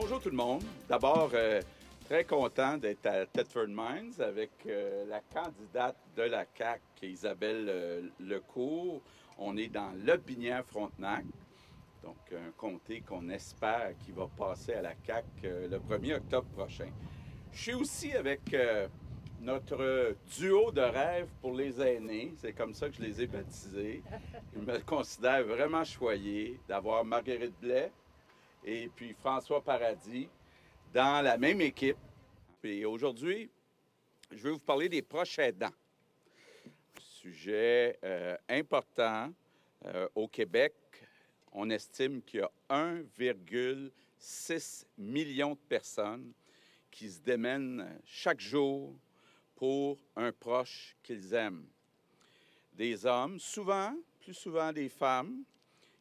Bonjour tout le monde. D'abord, très content d'être à Thetford Mines avec la candidate de la CAQ, Isabelle Lecourt. On est dans Lotbinière-Frontenac, donc un comté qu'on espère qui va passer à la CAQ le 1er octobre prochain. Je suis aussi avec notre duo de rêve pour les aînés. C'est comme ça que je les ai baptisés. Je me considère vraiment choyé d'avoir Marguerite Blais et puis François Paradis dans la même équipe. Et aujourd'hui, je vais vous parler des proches aidants. Sujet important au Québec. On estime qu'il y a 1,6 million de personnes qui se démènent chaque jour pour un proche qu'ils aiment. Des hommes, souvent, plus souvent des femmes,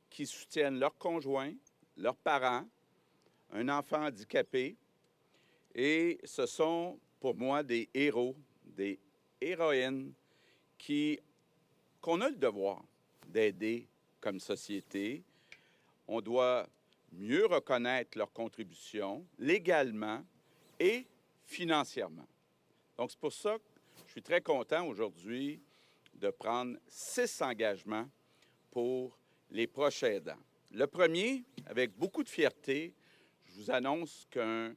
qui soutiennent leurs conjoints, leurs parents, un enfant handicapé. Et ce sont, pour moi, des héros, des héroïnes qu'on a le devoir d'aider comme société. On doit mieux reconnaître leurs contributions légalement et financièrement. Donc, c'est pour ça que je suis très content aujourd'hui de prendre 6 engagements pour les proches aidants. Le premier, avec beaucoup de fierté, je vous annonce qu'un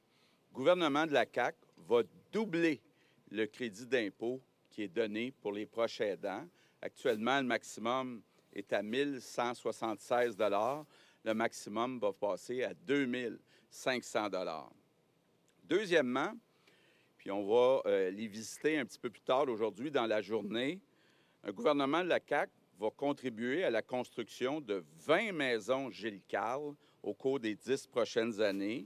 gouvernement de la CAQ va doubler le crédit d'impôt qui est donné pour les proches aidants. Actuellement, le maximum est à 1 176 $. Le maximum va passer à 2 500 $. Deuxièmement, puis on va les visiter un petit peu plus tard aujourd'hui dans la journée, un gouvernement de la CAQ va contribuer à la construction de 20 maisons Gilles Carle au cours des 10 prochaines années.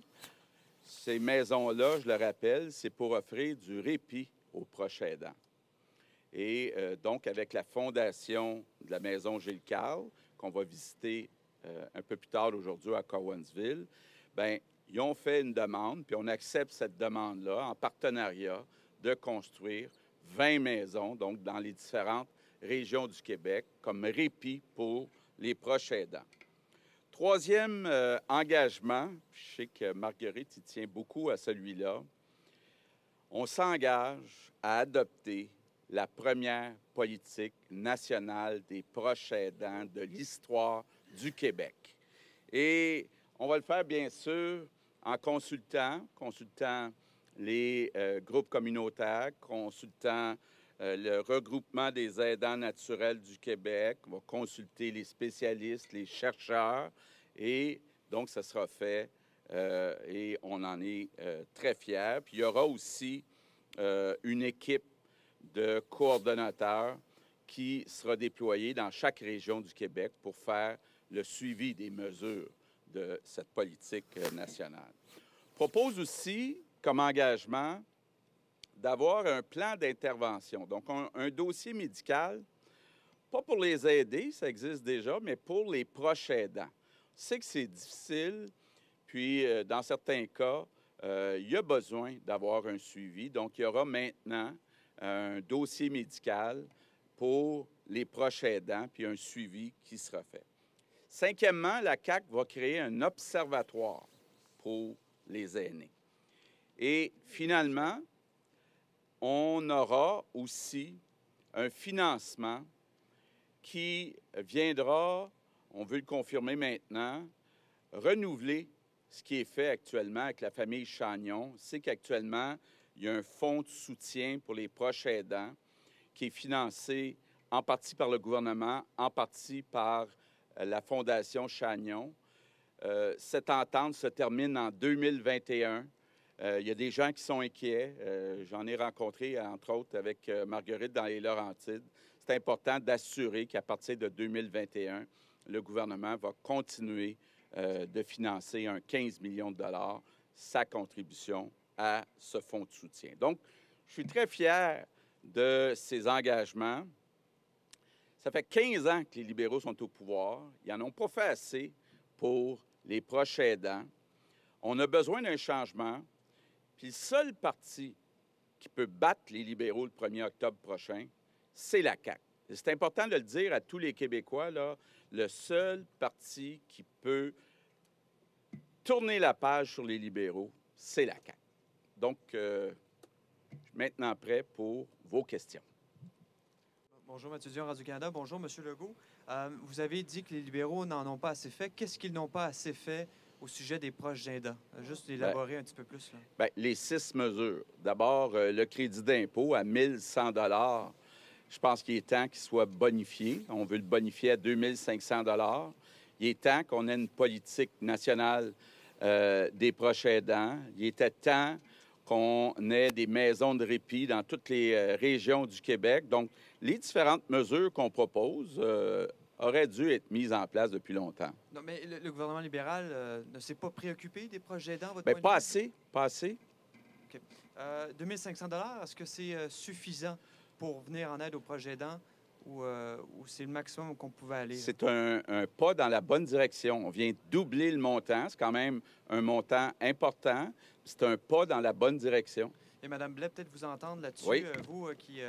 Ces maisons-là, je le rappelle, c'est pour offrir du répit aux proches aidants. Et donc, avec la fondation de la maison Gilles Carle, qu'on va visiter un peu plus tard aujourd'hui à Cowansville, bien, ils ont fait une demande, puis on accepte cette demande-là en partenariat de construire 20 maisons, donc dans les différentes régions du Québec, comme répit pour les proches aidants. Troisième engagement, je sais que Marguerite y tient beaucoup à celui-là, on s'engage à adopter la première politique nationale des proches aidants de l'histoire du Québec. Et on va le faire, bien sûr, en consultant les groupes communautaires, consultant le regroupement des aidants naturels du Québec. On va consulter les spécialistes, les chercheurs, et donc ça sera fait et on en est très fiers. Puis il y aura aussi une équipe de coordonnateurs qui sera déployée dans chaque région du Québec pour faire le suivi des mesures de cette politique nationale. Je propose aussi, comme engagement, d'avoir un plan d'intervention, donc un dossier médical, pas pour les aider, ça existe déjà, mais pour les proches aidants. On sait que c'est difficile, puis dans certains cas, il y a besoin d'avoir un suivi. Donc, il y aura maintenant un dossier médical pour les proches aidants, puis un suivi qui sera fait. Cinquièmement, la CAQ va créer un observatoire pour les aînés. Et finalement, on aura aussi un financement qui viendra, on veut le confirmer maintenant, renouveler ce qui est fait actuellement avec la famille Chagnon. C'est qu'actuellement, il y a un fonds de soutien pour les proches aidants qui est financé en partie par le gouvernement, en partie par la Fondation Chagnon. Cette entente se termine en 2021. Il y a des gens qui sont inquiets. J'en ai rencontré, entre autres, avec Marguerite dans les Laurentides. C'est important d'assurer qu'à partir de 2021, le gouvernement va continuer de financer un 15 millions de $, sa contribution à ce fonds de soutien. Donc, je suis très fier de ces engagements. Ça fait 15 ans que les libéraux sont au pouvoir. Ils n'en ont pas fait assez pour les proches aidants. On a besoin d'un changement. Puis le seul parti qui peut battre les libéraux le 1er octobre prochain, c'est la CAQ. C'est important de le dire à tous les Québécois, là, le seul parti qui peut tourner la page sur les libéraux, c'est la CAQ. Donc, je suis maintenant prêt pour vos questions. Bonjour, Mathieu Dion, Radio-Canada. Bonjour, M. Legault. Vous avez dit que les libéraux n'en ont pas assez fait. Qu'est-ce qu'ils n'ont pas assez fait au sujet des proches aidants? Juste élaborer un petit peu plus. Là. Bien, les 6 mesures. D'abord, le crédit d'impôt à 1 100 $. Je pense qu'il est temps qu'il soit bonifié. On veut le bonifier à 2 500 $. Il est temps qu'on ait une politique nationale des proches aidants. Il était temps qu'on ait des maisons de répit dans toutes les régions du Québec. Donc, les différentes mesures qu'on propose auraient dû être mises en place depuis longtemps. Non, mais le gouvernement libéral ne s'est pas préoccupé des proches aidants, votre Bien, point pas de vue? assez, pas assez. OK. 2 500 $, est-ce que c'est suffisant pour venir en aide aux proches aidants ou c'est le maximum qu'on pouvait aller? C'est un pas dans la bonne direction. On vient doubler le montant. C'est quand même un montant important. C'est un pas dans la bonne direction. Et Mme Blais, peut-être vous entendre là-dessus, Oui. vous qui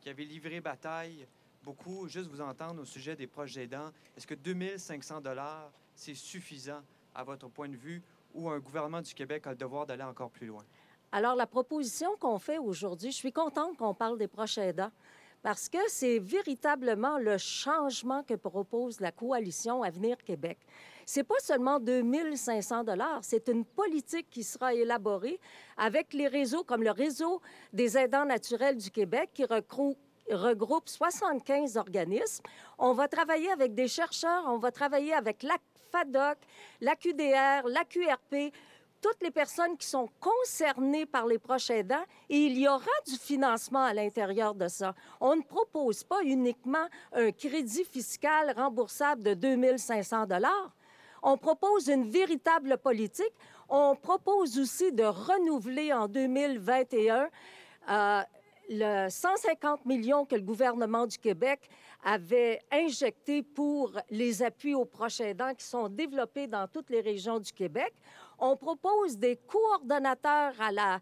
avez livré bataille beaucoup, juste vous entendre au sujet des proches aidants. Est-ce que 2 500 $, c'est suffisant à votre point de vue ou un gouvernement du Québec a le devoir d'aller encore plus loin? Alors, la proposition qu'on fait aujourd'hui, je suis contente qu'on parle des proches aidants parce que c'est véritablement le changement que propose la coalition Avenir Québec. C'est pas seulement 2 500 $, c'est une politique qui sera élaborée avec les réseaux comme le Réseau des aidants naturels du Québec qui regroupe 75 organismes. On va travailler avec des chercheurs, on va travailler avec la FADOC, la QDR, la QRP, toutes les personnes qui sont concernées par les proches aidants et il y aura du financement à l'intérieur de ça. On ne propose pas uniquement un crédit fiscal remboursable de 2 500 $. On propose une véritable politique. On propose aussi de renouveler en 2021 le 150 millions que le gouvernement du Québec avait injecté pour les appuis aux proches aidants qui sont développés dans toutes les régions du Québec. On propose des coordonnateurs à la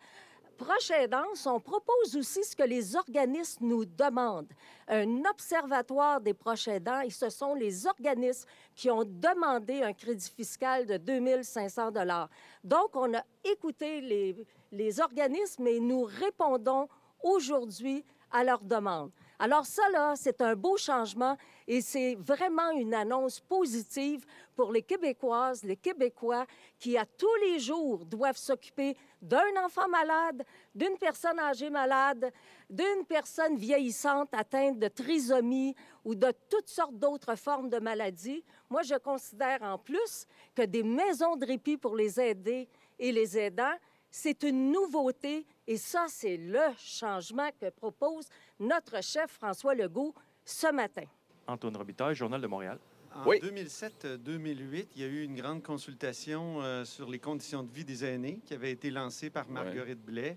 proche aidance. On propose aussi ce que les organismes nous demandent, un observatoire des proches aidants. Et ce sont les organismes qui ont demandé un crédit fiscal de 2 500 $. Donc, on a écouté les organismes et nous répondons aujourd'hui à leurs demandes. Alors ça, là, c'est un beau changement et c'est vraiment une annonce positive pour les Québécoises, les Québécois qui, à tous les jours, doivent s'occuper d'un enfant malade, d'une personne âgée malade, d'une personne vieillissante atteinte de trisomie ou de toutes sortes d'autres formes de maladies. Moi, je considère en plus que des maisons de répit pour les aider et les aidants, c'est une nouveauté et ça, c'est le changement que propose notre chef François Legault ce matin. Antoine Robitaille, Journal de Montréal. En Oui. 2007-2008, il y a eu une grande consultation sur les conditions de vie des aînés qui avait été lancée par Marguerite Blais.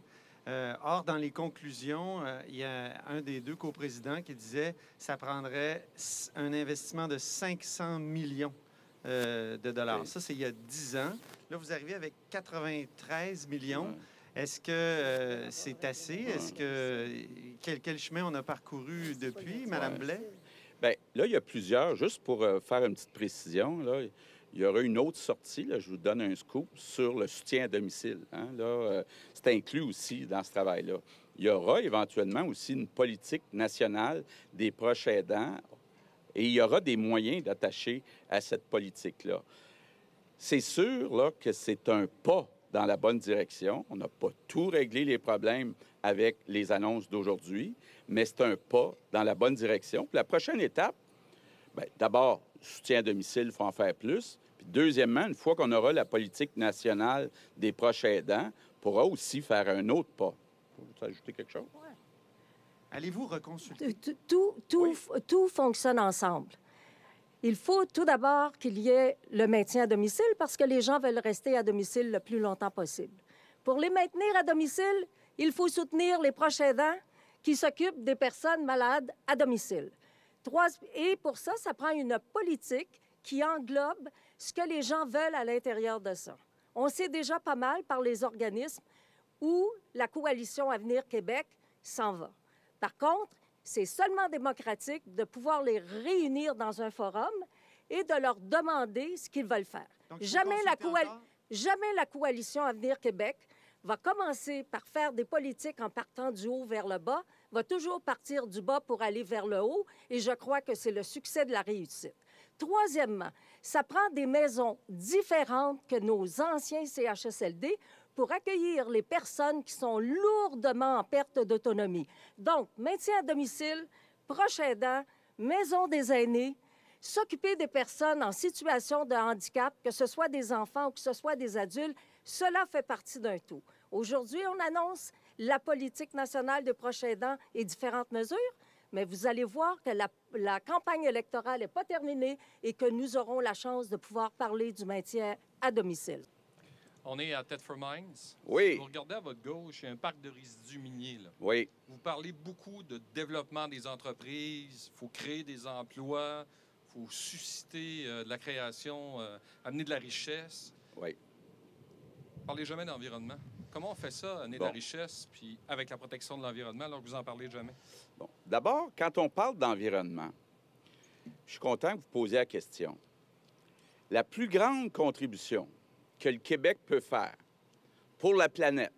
Or, dans les conclusions, il y a un des deux coprésidents qui disait que ça prendrait un investissement de 500 millions de dollars. Oui. Ça, c'est il y a 10 ans. Là, vous arrivez avec 93 millions. Est-ce que c'est assez? Est-ce que quel chemin on a parcouru depuis, Mme Blais? Bien, là, il y a plusieurs. Juste pour faire une petite précision, là, il y aura une autre sortie, là, je vous donne un scoop, sur le soutien à domicile. Hein. Là, c'est inclus aussi dans ce travail-là. Il y aura éventuellement aussi une politique nationale des proches aidants et il y aura des moyens d'attacher à cette politique-là. C'est sûr là, que c'est un pas dans la bonne direction. On n'a pas tout réglé les problèmes avec les annonces d'aujourd'hui, mais c'est un pas dans la bonne direction. Puis la prochaine étape, bien, d'abord, soutien à domicile, il faut en faire plus. Puis deuxièmement, une fois qu'on aura la politique nationale des proches aidants, on pourra aussi faire un autre pas. Vous ajouter quelque chose? Allez-vous reconsulter? Tout fonctionne ensemble. Il faut tout d'abord qu'il y ait le maintien à domicile parce que les gens veulent rester à domicile le plus longtemps possible. Pour les maintenir à domicile, il faut soutenir les proches aidants qui s'occupent des personnes malades à domicile. Et pour ça, ça prend une politique qui englobe ce que les gens veulent à l'intérieur de ça. On sait déjà pas mal par les organismes où la coalition Avenir Québec s'en va. Par contre, c'est seulement démocratique de pouvoir les réunir dans un forum et de leur demander ce qu'ils veulent faire. Donc, il faut Jamais la consulter encore? Jamais la coalition Avenir Québec va commencer par faire des politiques en partant du haut vers le bas, va toujours partir du bas pour aller vers le haut, et je crois que c'est le succès de la réussite. Troisièmement, ça prend des maisons différentes que nos anciens CHSLD pour accueillir les personnes qui sont lourdement en perte d'autonomie. Donc, maintien à domicile, proche aidant, maison des aînés, s'occuper des personnes en situation de handicap, que ce soit des enfants ou que ce soit des adultes, cela fait partie d'un tout. Aujourd'hui, on annonce la politique nationale de proche aidant et différentes mesures, mais vous allez voir que la campagne électorale n'est pas terminée et que nous aurons la chance de pouvoir parler du maintien à domicile. On est à Thetford Mines. Oui. Si vous regardez à votre gauche, il y a un parc de résidus miniers. Là. Oui. Vous parlez beaucoup de développement des entreprises, il faut créer des emplois, il faut susciter de la création, amener de la richesse. Oui. Parlez jamais d'environnement. Comment on fait ça, amener de la richesse, puis avec la protection de l'environnement, alors que vous n'en parlez jamais? Bon. D'abord, quand on parle d'environnement, je suis content que vous posiez la question. La plus grande contribution que le Québec peut faire pour la planète,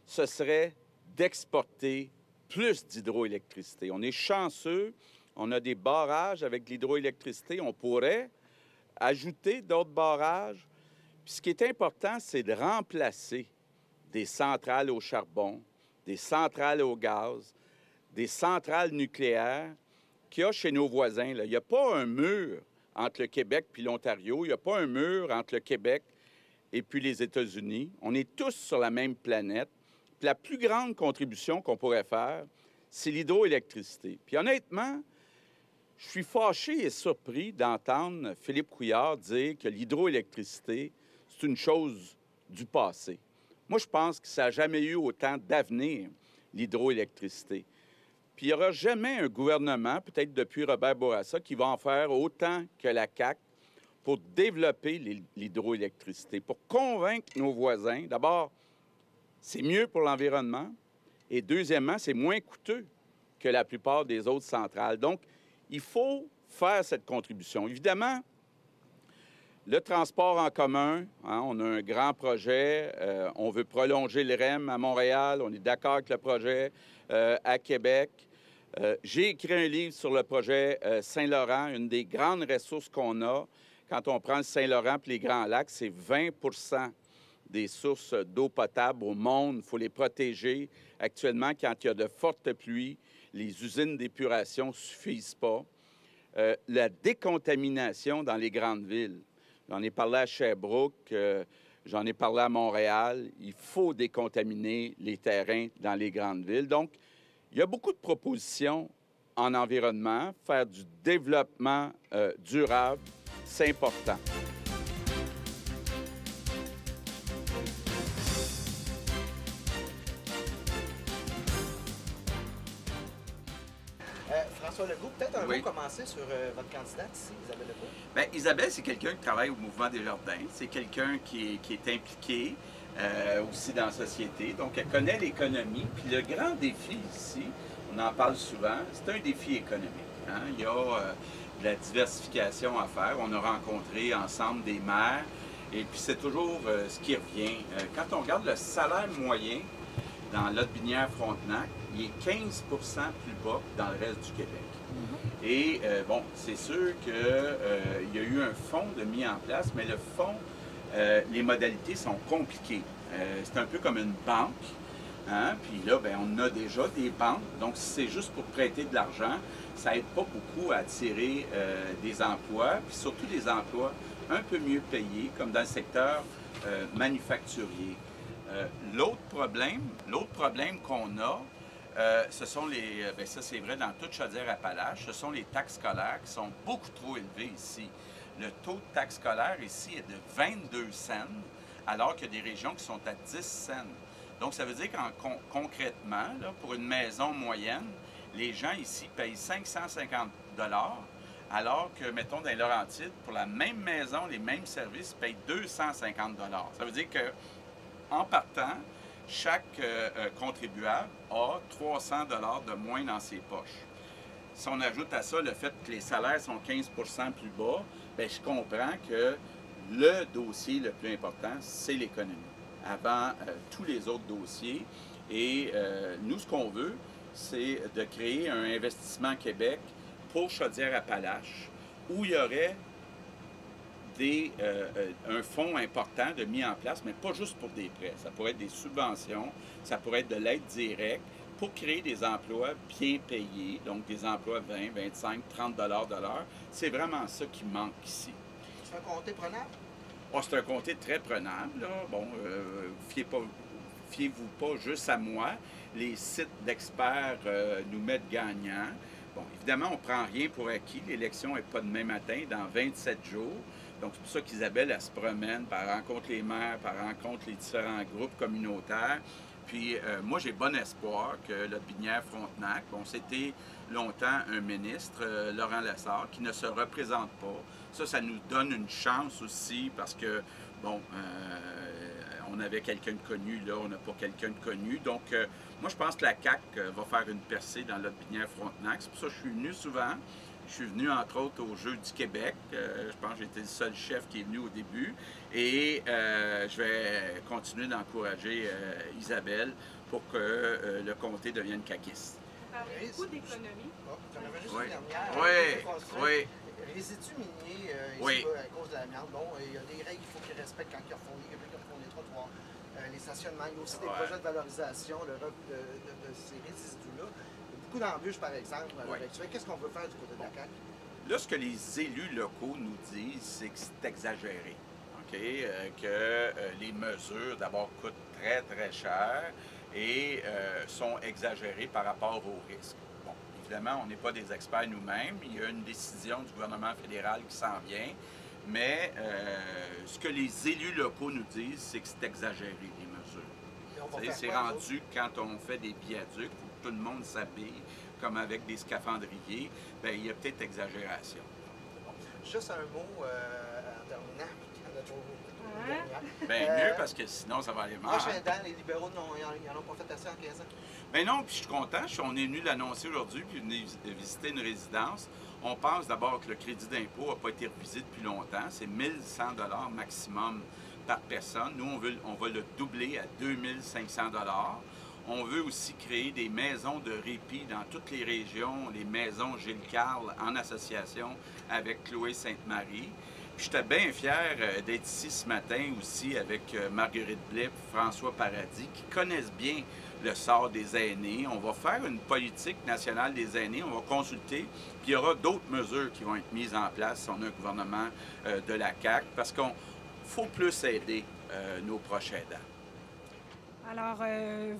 ce serait d'exporter plus d'hydroélectricité. On est chanceux, on a des barrages avec l'hydroélectricité, on pourrait ajouter d'autres barrages. Puis ce qui est important, c'est de remplacer des centrales au charbon, des centrales au gaz, des centrales nucléaires qu'il y a chez nos voisins. Là. Il n'y a pas un mur entre le Québec puis l'Ontario. Il n'y a pas un mur entre le Québec et puis les États-Unis. On est tous sur la même planète. Puis la plus grande contribution qu'on pourrait faire, c'est l'hydroélectricité. Puis honnêtement, je suis fâché et surpris d'entendre Philippe Couillard dire que l'hydroélectricité, c'est une chose du passé. Moi, je pense que ça n'a jamais eu autant d'avenir, l'hydroélectricité. Puis il n'y aura jamais un gouvernement, peut-être depuis Robert Bourassa, qui va en faire autant que la CAQ pour développer l'hydroélectricité, pour convaincre nos voisins. D'abord, c'est mieux pour l'environnement et deuxièmement, c'est moins coûteux que la plupart des autres centrales. Donc, il faut faire cette contribution. Évidemment, le transport en commun, hein, on a un grand projet. On veut prolonger le REM à Montréal. On est d'accord avec le projet à Québec. J'ai écrit un livre sur le projet Saint-Laurent, une des grandes ressources qu'on a. Quand on prend le Saint-Laurent et les Grands Lacs, c'est 20 des sources d'eau potable au monde. Il faut les protéger. Actuellement, quand il y a de fortes pluies, les usines d'épuration ne suffisent pas. La décontamination dans les grandes villes. J'en ai parlé à Sherbrooke, j'en ai parlé à Montréal. Il faut décontaminer les terrains dans les grandes villes. Donc, il y a beaucoup de propositions en environnement. Faire du développement durable, c'est important. François Legault, peut-être un Oui. mot commencer sur votre candidate ici, Isabelle Legault. Bien, Isabelle, c'est quelqu'un qui travaille au Mouvement des Jardins. C'est quelqu'un qui est impliqué aussi dans la société. Donc, elle connaît l'économie. Puis le grand défi ici, on en parle souvent, c'est un défi économique. Hein? Il y a de la diversification à faire. On a rencontré ensemble des maires. Et puis, c'est toujours ce qui revient. Quand on regarde le salaire moyen dans Lotbinière-Frontenac, il est 15 plus bas que dans le reste du Québec. Et bon, c'est sûr qu'il y a eu un fonds de mis en place, mais le fonds, les modalités sont compliquées. C'est un peu comme une banque. Hein? Puis là, bien, on a déjà des banques. Donc, si c'est juste pour prêter de l'argent, ça n'aide pas beaucoup à attirer des emplois, puis surtout des emplois un peu mieux payés, comme dans le secteur manufacturier. L'autre problème qu'on a, ce sont les... bien, ça, c'est vrai dans toute Chaudière-Appalaches, ce sont les taxes scolaires qui sont beaucoup trop élevées ici. Le taux de taxe scolaire ici est de 22 cents, alors qu'il y a des régions qui sont à 10 cents. Donc, ça veut dire qu'en concrètement, là, pour une maison moyenne, les gens ici payent 550 $, alors que, mettons, dans les Laurentides, pour la même maison, les mêmes services, ils payent 250 $. Ça veut dire que, en partant, chaque contribuable a 300 $ de moins dans ses poches. Si on ajoute à ça le fait que les salaires sont 15 plus bas, bien, je comprends que le dossier le plus important, c'est l'économie, avant tous les autres dossiers. Et nous, ce qu'on veut, c'est de créer un investissement Québec pour Chaudière-Appalaches, où il y aurait un fonds important de mis en place, mais pas juste pour des prêts. Ça pourrait être des subventions, ça pourrait être de l'aide directe pour créer des emplois bien payés, donc des emplois 20, 25, 30 $ de l'heure. C'est vraiment ça qui manque ici. C'est un comté prenable? Oh, c'est un comté très prenable, là. Bon, fiez-vous pas juste à moi. Les sites d'experts nous mettent gagnants. Bon, évidemment, on ne prend rien pour acquis. L'élection n'est pas demain matin, dans 27 jours. Donc, c'est pour ça qu'Isabelle, elle se promène, elle rencontre les maires, elle rencontre les différents groupes communautaires. Puis, moi, j'ai bon espoir que Lotbinière-Frontenac, bon, c'était longtemps un ministre, Laurent Lessard, qui ne se représente pas. Ça nous donne une chance aussi parce que, bon, on avait quelqu'un de connu, là, on n'a pas quelqu'un de connu. Donc, moi, je pense que la CAQ va faire une percée dans Lotbinière-Frontenac. C'est pour ça que je suis venu souvent. Je suis venu, entre autres, aux Jeux du Québec. Je pense que j'étais le seul chef qui est venu au début. Et je vais continuer d'encourager Isabelle pour que le comté devienne caquiste. Vous parlez beaucoup d'économie. J'en avais juste Oui. une dernière. Oui. Résidus miniers, Oui. à cause de la merde, bon, il y a des règles qu'il faut qu'ils respectent quand ils refont les trottoirs, les stationnements. Il y a aussi des projets de valorisation de ces résidus-là. Beaucoup d'embûches, par exemple, à l'heure actuelle. Qu'est-ce qu'on veut faire du côté de la CAQ? Là, ce que les élus locaux nous disent, c'est que c'est exagéré. OK? Que les mesures, d'abord, coûtent très, très cher et sont exagérées par rapport aux risques. Bon, évidemment, on n'est pas des experts nous-mêmes. Il y a une décision du gouvernement fédéral qui s'en vient. Mais ce que les élus locaux nous disent, c'est que c'est exagéré, les mesures. C'est rendu quand on fait des viaducs, tout le monde s'habille comme avec des scaphandriers, bien, il y a peut-être exagération. Juste un mot en terminant. Bien, mieux parce que sinon, ça va aller mal. Prochain dent, les libéraux ils n'en ont pas fait assez en 15 ans. Bien non, puis je suis content. On est venu l'annoncer aujourd'hui, puis venir visiter une résidence. On pense d'abord que le crédit d'impôt n'a pas été revisé depuis longtemps. C'est 1 100 $ maximum par personne. Nous, on va le doubler à 2 500 $. On veut aussi créer des maisons de répit dans toutes les régions, les maisons Gilles Carle en association avec Chloé Sainte-Marie. Puis j'étais bien fier d'être ici ce matin aussi avec Marguerite Blais et François Paradis qui connaissent bien le sort des aînés. On va faire une politique nationale des aînés, on va consulter, puis il y aura d'autres mesures qui vont être mises en place si on a un gouvernement de la CAQ parce qu'il faut plus aider nos proches aidants. Alors,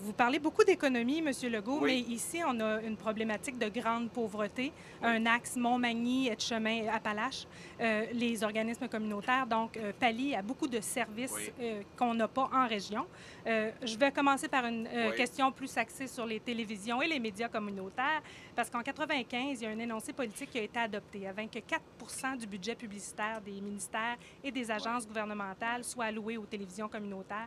vous parlez beaucoup d'économie, M. Legault, Oui. mais ici, on a une problématique de grande pauvreté, un axe Montmagny-Etchemin-Appalaches. Les organismes communautaires, donc, pallient à beaucoup de services qu'on n'a pas en région. Je vais commencer par une question plus axée sur les télévisions et les médias communautaires, parce qu'en 1995, il y a un énoncé politique qui a été adopté, avec que 4 % du budget publicitaire des ministères et des agences gouvernementales soit alloué aux télévisions communautaires.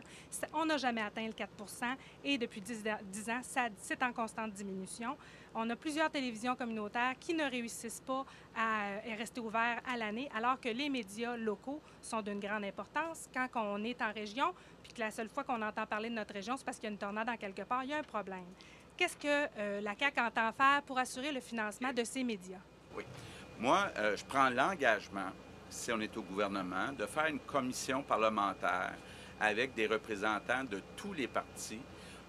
On n'a jamais atteint le 4 % et depuis 10 ans, c'est en constante diminution. On a plusieurs télévisions communautaires qui ne réussissent pas à rester ouverts à l'année, alors que les médias locaux sont d'une grande importance. Quand on est en région, puis que la seule fois qu'on entend parler de notre région, c'est parce qu'il y a une tornade en quelque part, il y a un problème. Qu'est-ce que la CAQ entend faire pour assurer le financement de ces médias? Oui. Moi, je prends l'engagement, si on est au gouvernement, de faire une commission parlementaire avec des représentants de tous les partis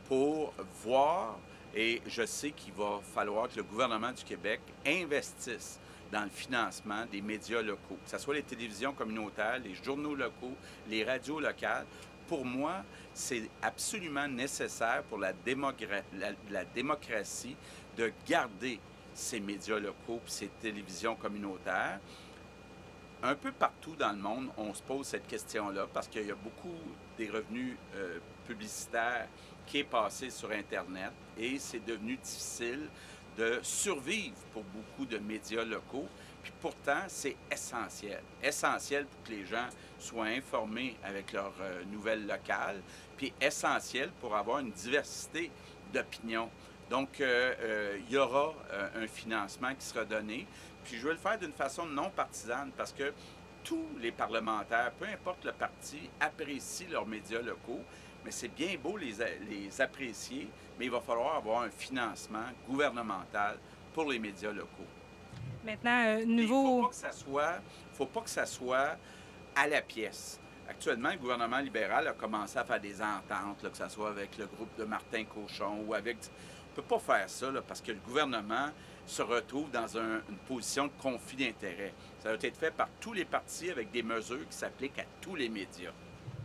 pour voir, et je sais qu'il va falloir que le gouvernement du Québec investisse dans le financement des médias locaux, que ce soit les télévisions communautaires, les journaux locaux, les radios locales. Pour moi, c'est absolument nécessaire pour la démocratie de garder ces médias locaux et ces télévisions communautaires. Un peu partout dans le monde, on se pose cette question-là parce qu'il y a beaucoup des revenus publicitaires qui est passé sur Internet et c'est devenu difficile de survivre pour beaucoup de médias locaux. Puis pourtant, c'est essentiel. Essentiel pour que les gens soient informés avec leurs nouvelles locales, puis essentiel pour avoir une diversité d'opinions. Donc, il y aura un financement qui sera donné. Puis je veux le faire d'une façon non partisane parce que tous les parlementaires, peu importe le parti, apprécient leurs médias locaux. Mais c'est bien beau les apprécier, mais il va falloir avoir un financement gouvernemental pour les médias locaux. Maintenant, Il ne nouveau... faut pas que ça soit à la pièce. Actuellement, le gouvernement libéral a commencé à faire des ententes, là, que ce soit avec le groupe de Martin Cochon ou avec... On ne peut pas faire ça là, parce que le gouvernement se retrouve dans une position de conflit d'intérêts. Ça va être fait par tous les partis avec des mesures qui s'appliquent à tous les médias.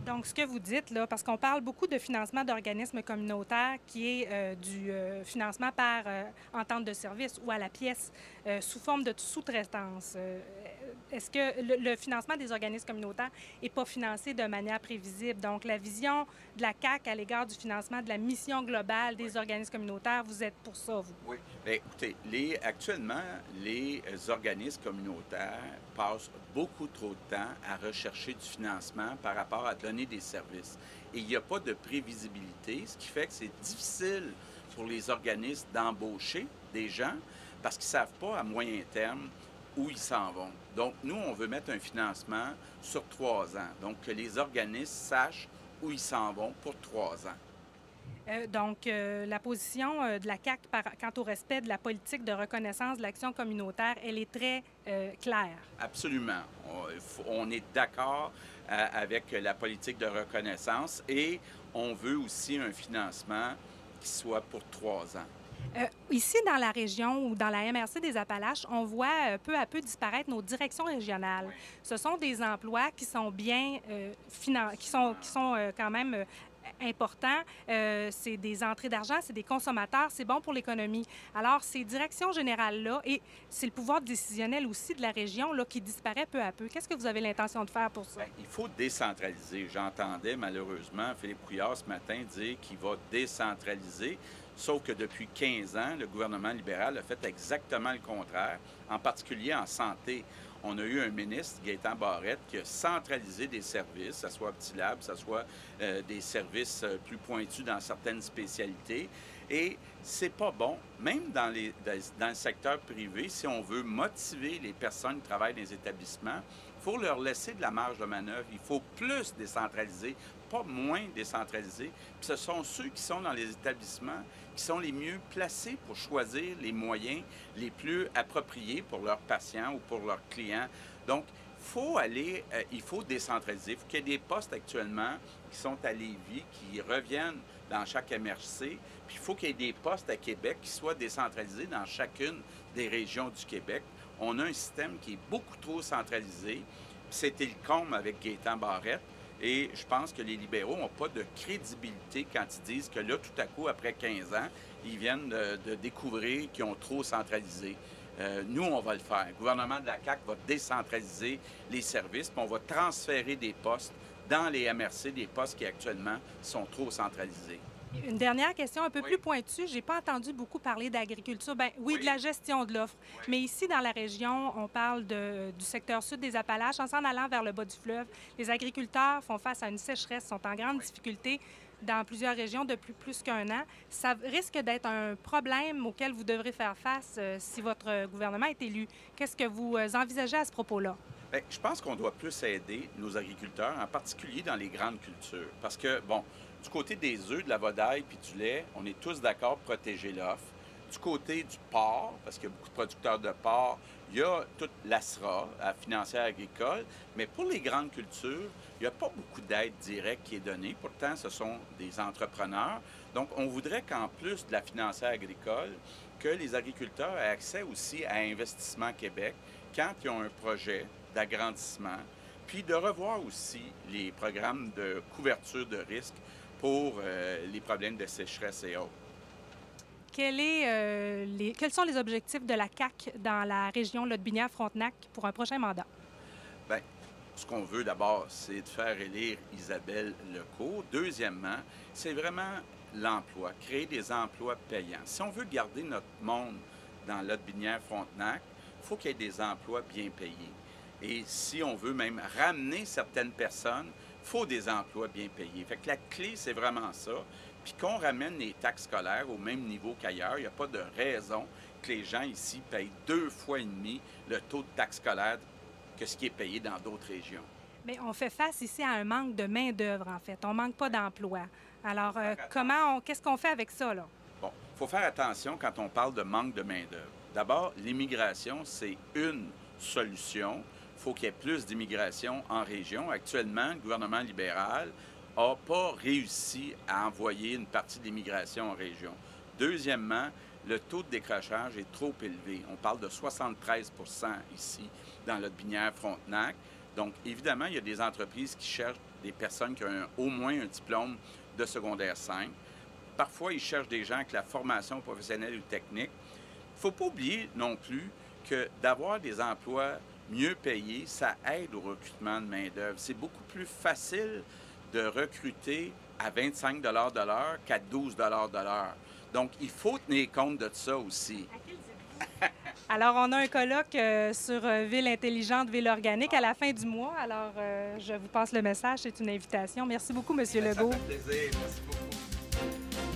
Donc, ce que vous dites, là, parce qu'on parle beaucoup de financement d'organismes communautaires, qui est du financement par entente de service ou à la pièce, sous forme de sous-traitance. Est-ce que le financement des organismes communautaires n'est pas financé de manière prévisible? Donc, la vision de la CAQ à l'égard du financement de la mission globale des organismes communautaires, vous êtes pour ça, vous? Oui. Bien, écoutez, actuellement, les organismes communautaires passent beaucoup trop de temps à rechercher du financement par rapport à donner des services. Et il n'y a pas de prévisibilité, ce qui fait que c'est difficile pour les organismes d'embaucher des gens parce qu'ils ne savent pas à moyen terme où ils s'en vont. Donc, nous, on veut mettre un financement sur 3 ans. Donc, que les organismes sachent où ils s'en vont pour 3 ans. Donc, la position de la CAQ quant au respect de la politique de reconnaissance de l'action communautaire, elle est très claire. Absolument. On est d'accord avec la politique de reconnaissance et on veut aussi un financement qui soit pour 3 ans. Ici, dans la région ou dans la MRC des Appalaches, on voit peu à peu disparaître nos directions régionales. Oui. Ce sont des emplois qui sont bien qui sont quand même importants. C'est des entrées d'argent, c'est des consommateurs, c'est bon pour l'économie. Alors, ces directions générales-là, et c'est le pouvoir décisionnel aussi de la région là, qui disparaît peu à peu. Qu'est-ce que vous avez l'intention de faire pour ça? Bien, il faut décentraliser. J'entendais malheureusement Philippe Couillard ce matin dire qu'il va décentraliser. Sauf que depuis 15 ans, le gouvernement libéral a fait exactement le contraire, en particulier en santé. On a eu un ministre, Gaétan Barrette, qui a centralisé des services, que ce soit Optilab, que ce soit des services plus pointus dans certaines spécialités. Et c'est pas bon, même dans le secteur privé, si on veut motiver les personnes qui travaillent dans les établissements, il faut leur laisser de la marge de manœuvre. Il faut plus décentraliser, pas moins décentraliser. Puis ce sont ceux qui sont dans les établissements qui sont les mieux placés pour choisir les moyens les plus appropriés pour leurs patients ou pour leurs clients. Donc, il faut décentraliser. Il faut qu'il y ait des postes actuellement qui sont à Lévis, qui reviennent dans chaque MRC. Puis il faut qu'il y ait des postes à Québec qui soient décentralisés dans chacune des régions du Québec. On a un système qui est beaucoup trop centralisé. C'était le comble avec Gaétan Barrette. Et je pense que les libéraux n'ont pas de crédibilité quand ils disent que là, tout à coup, après 15 ans, ils viennent de découvrir qu'ils ont trop centralisé. Nous, on va le faire. Le gouvernement de la CAQ va décentraliser les services, puis on va transférer des postes dans les MRC, des postes qui actuellement sont trop centralisés. Une dernière question un peu plus pointue. Je n'ai pas entendu beaucoup parler d'agriculture. Bien, oui, de la gestion de l'offre. Oui. Mais ici, dans la région, on parle du secteur sud des Appalaches. En s'en allant vers le bas du fleuve, les agriculteurs font face à une sécheresse, sont en grande difficulté dans plusieurs régions depuis plus qu'1 an. Ça risque d'être un problème auquel vous devrez faire face si votre gouvernement est élu. Qu'est-ce que vous envisagez à ce propos-là? Bien, je pense qu'on doit plus aider nos agriculteurs, en particulier dans les grandes cultures. Parce que, bon, du côté des œufs, de la volaille puis du lait, on est tous d'accord pour protéger l'offre. Du côté du porc, parce qu'il y a beaucoup de producteurs de porc, il y a toute l'ASRA, la financière agricole. Mais pour les grandes cultures, il n'y a pas beaucoup d'aide directe qui est donnée. Pourtant, ce sont des entrepreneurs. Donc, on voudrait qu'en plus de la financière agricole, que les agriculteurs aient accès aussi à Investissement Québec quand ils ont un projet d'agrandissement, puis de revoir aussi les programmes de couverture de risque pour les problèmes de sécheresse et autres. Quels sont les objectifs de la CAQ dans la région Lotbinière-Frontenac pour un prochain mandat? Bien, ce qu'on veut d'abord, c'est de faire élire Isabelle Lecourt. Deuxièmement, c'est vraiment l'emploi, créer des emplois payants. Si on veut garder notre monde dans Lotbinière-Frontenac, il faut qu'il y ait des emplois bien payés. Et si on veut même ramener certaines personnes, il faut des emplois bien payés. Fait que la clé, c'est vraiment ça. Puis qu'on ramène les taxes scolaires au même niveau qu'ailleurs, il n'y a pas de raison que les gens ici payent 2,5 fois le taux de taxes scolaires que ce qui est payé dans d'autres régions. Bien, on fait face ici à un manque de main-d'œuvre, en fait. On manque pas d'emploi. Alors, qu'est-ce qu'on fait avec ça, là? Bon, il faut faire attention quand on parle de manque de main-d'œuvre. D'abord, l'immigration, c'est une solution. Il faut qu'il y ait plus d'immigration en région. Actuellement, le gouvernement libéral n'a pas réussi à envoyer une partie de l'immigration en région. Deuxièmement, le taux de décrochage est trop élevé. On parle de 73 % ici, dans le Binière-Frontenac. Donc, évidemment, il y a des entreprises qui cherchent des personnes qui ont au moins un diplôme de secondaire 5. Parfois, ils cherchent des gens avec la formation professionnelle ou technique. Il ne faut pas oublier non plus que d'avoir des emplois mieux payés, ça aide au recrutement de main-d'œuvre. C'est beaucoup plus facile de recruter à 25 de l'heure qu'à 12 de l'heure. Donc, il faut tenir compte de ça aussi. Alors, on a un colloque sur Ville intelligente, Ville organique à la fin du mois. Alors, je vous passe le message. C'est une invitation. Merci beaucoup, M. Legault. Ça fait plaisir. Merci beaucoup.